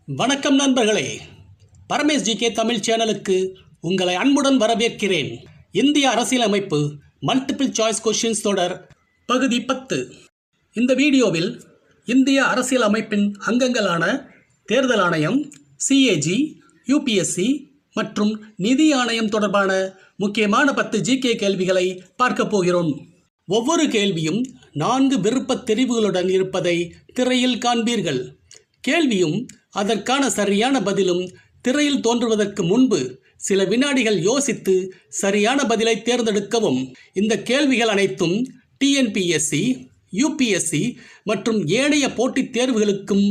வணக்கம் நண்பர்களே, பரமேஷ் ஜிகே தமிழ் சேனலுக்கு உங்களை அன்புடன் வரவேற்கிறேன். இந்திய அரசியலமைப்பு மல்டிபிள் சாய்ஸ் கொஸ்டின்ஸ் தொடர் பகுதி 10. இந்த வீடியோவில் இந்திய அரசியலமைப்பின் அங்கங்களான தேர்தல் ஆணையம், சிஏஜி, யூபிஎஸ்சி மற்றும் நிதி ஆணையம் தொடர்பான முக்கியமான 10 ஜிகே கேள்விகளை பார்க்க போகிறோம். ஒவ்வொரு கேள்வியும் 4 விருப்பத் தெரிவுகளுடன் இருப்பதை திரையில் காண்பீர்கள். கேள்வியும் அதற்கான சரியான பதிலும் திரையில் தோன்றுவதற்கு முன்பு சில வினாடிகள் யோசித்து சரியான பதிலை தேர்ந்தெடுக்கவும். இந்த கேள்விகள் அனைத்தும் டிஎன்பிஎஸ்சி, யூபிஎஸ்சி மற்றும் ஏனைய போட்டித் தேர்வுகளுக்கும்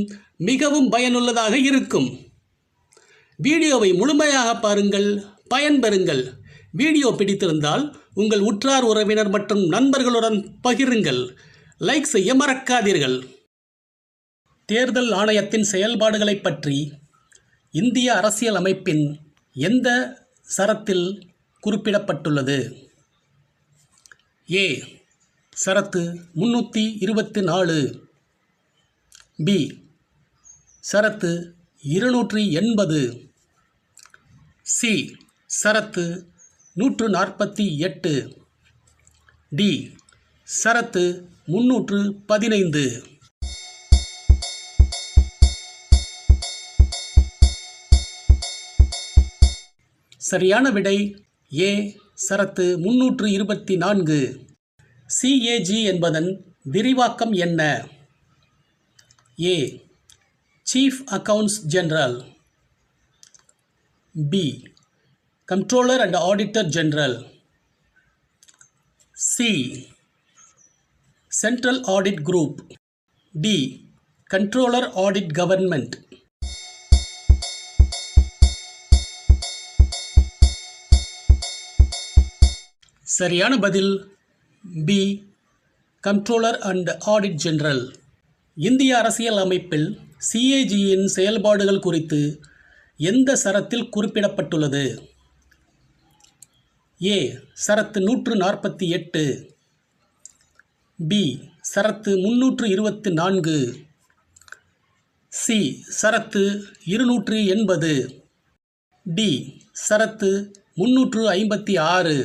மிகவும் பயனுள்ளதாக இருக்கும். வீடியோவை முழுமையாக பாருங்கள், பயன்பெறுங்கள். வீடியோ பிடித்திருந்தால் உங்கள் உற்றார் உறவினர் மற்றும் நண்பர்களுடன் பகிருங்கள். லைக் செய்ய மறக்காதீர்கள். தேர்தல் ஆணையத்தின் செயல்பாடுகளை பற்றி இந்திய அரசியல் அமைப்பின் எந்த சரத்தில் குறிப்பிடப்பட்டுள்ளது? A. Sarath 324. B. Sarath 280. C. Sarath 148. D. சரத்து 315. சரியான விடை ஏ. சரத்து 324. சிஏஜி என்பதன் விரிவாக்கம் என்ன? A. Chief accounts general. B. Controller and auditor general. C. Central audit group. D. Controller audit government. சரியான பதில் B. Controller and audit general. இந்திய அரசியல் அமைப்பில் சிஏஜியின் செயல்பாடுகள் குறித்து எந்த சரத்தில் குறிப்பிடப்பட்டுள்ளது? ஏ. சரத்து 148. பி. சரத்து 324. சி. சரத்து 280. டி. சரத்து 356.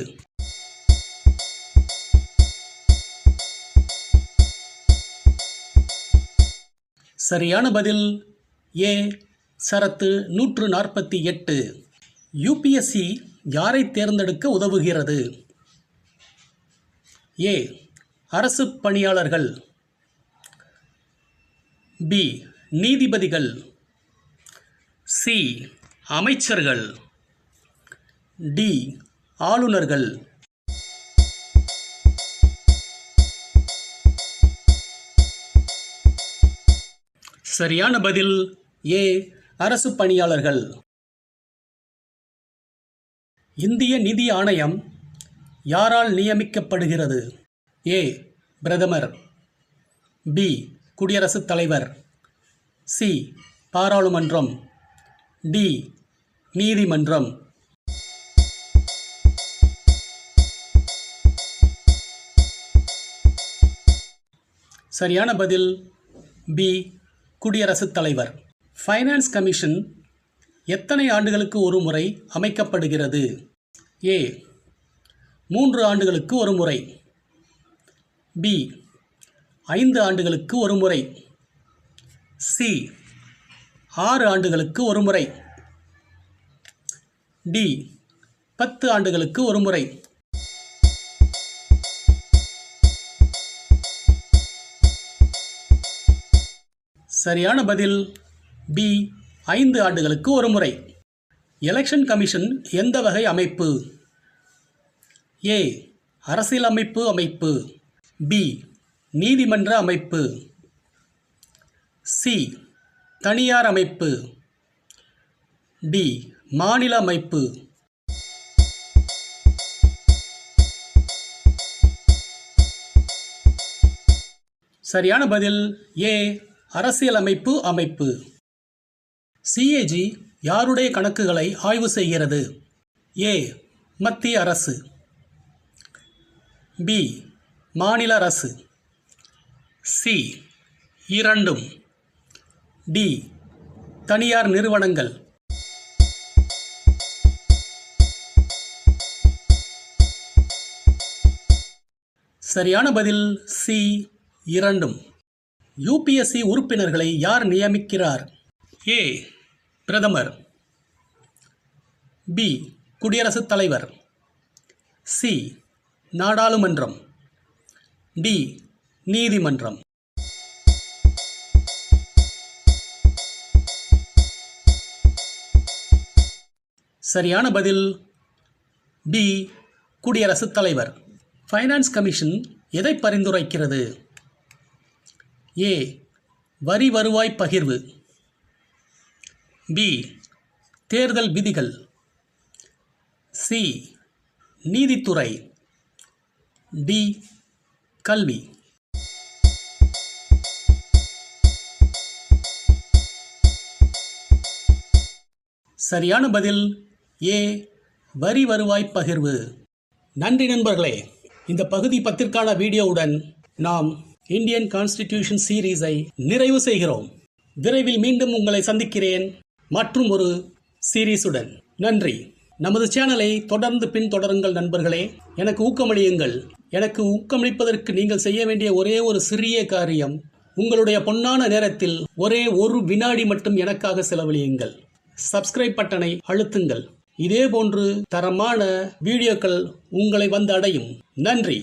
சரியான பதில் ஏ. சரத்து 148. யூபிஎஸ்சி யாரை தேர்ந்தெடுக்க உதவுகிறது? ஏ. அரசு பணியாளர்கள். பி. நீதிபதிகள். சி. அமைச்சர்கள். டி. ஆளுநர்கள். சரியான பதில் ஏ. அரசு பணியாளர்கள். இந்திய நிதி ஆணையம் யாரால் நியமிக்கப்படுகிறது? ஏ. பிரதமர். பி. குடியரசுத் தலைவர். சி. பாராளுமன்றம். டி. நீதிமன்றம். சரியான பதில் பி. குடியரசுத் தலைவர். ஃபைனான்ஸ் கமிஷன் எத்தனை ஆண்டுகளுக்கு ஒரு முறை அமைக்கப்படுகிறது? ஏ. 3 ஆண்டுகளுக்கு ஒரு முறை. பி. 5 ஆண்டுகளுக்கு ஒரு முறை. சி. 6 ஆண்டுகளுக்கு ஒரு முறை. டி. 10 ஆண்டுகளுக்கு ஒரு முறை. சரியான பதில் பி. 5 ஆண்டுகளுக்கு ஒரு முறை. எலெக்ஷன் கமிஷன் எந்த வகை அமைப்பு? ஏ. அரசியலமைப்பு அமைப்பு. பி. நீதிமன்ற அமைப்பு. சி. தனியார் அமைப்பு. டி. மாநில அமைப்பு. சரியான பதில் ஏ. அரசியலமைப்பு அமைப்பு. சிஏஜி யாருடைய கணக்குகளை ஆய்வு செய்கிறது? ஏ. மத்திய அரசு. பி. மாநில அரசு. சி. இரண்டும். டி. தனியார் நிறுவனங்கள். சரியான பதில் சி இரண்டும். யுபிஎஸ்சி உறுப்பினர்களை யார் நியமிக்கிறார்? ஏ பிரதமர், பி குடியரசுத் தலைவர், சி நாடாளுமன்றம், டி நீதிமன்றம். சரியான பதில் பி குடியரசுத் தலைவர். ஃபைனான்ஸ் கமிஷன் எதை பரிந்துரைக்கிறது? ஏ வரி வருவாய் பகிர்வு, பி தேர்தல் விதிகள், சி நீதித்துறை, டி கல்வி. சரியான பதில் ஏ வரி வருவாய் பகிர்வு. நன்றி நண்பர்களே. இந்த பகுதி 10ற்கான வீடியோவுடன் நாம் இந்தியன் கான்ஸ்டிடியூஷன் சீரீஸை நிறைவு செய்கிறோம். விரைவில் மீண்டும் உங்களை சந்திக்கிறேன் மற்றும் ஒரு சீரீஸுடன். நன்றி. நமது சேனலை தொடர்ந்து பின்தொடருங்கள் நண்பர்களே. எனக்கு ஊக்கமளியுங்கள். எனக்கு ஊக்கமளிப்பதற்கு நீங்கள் செய்ய வேண்டிய ஒரே ஒரு சிறிய காரியம், உங்களுடைய பொன்னான நேரத்தில் ஒரே ஒரு வினாடி மட்டும் எனக்காக செலவழியுங்கள். சப்ஸ்கிரைப் பட்டனை அழுத்துங்கள். இதே போன்று தரமான வீடியோக்கள் உங்களை வந்து அடையும். நன்றி.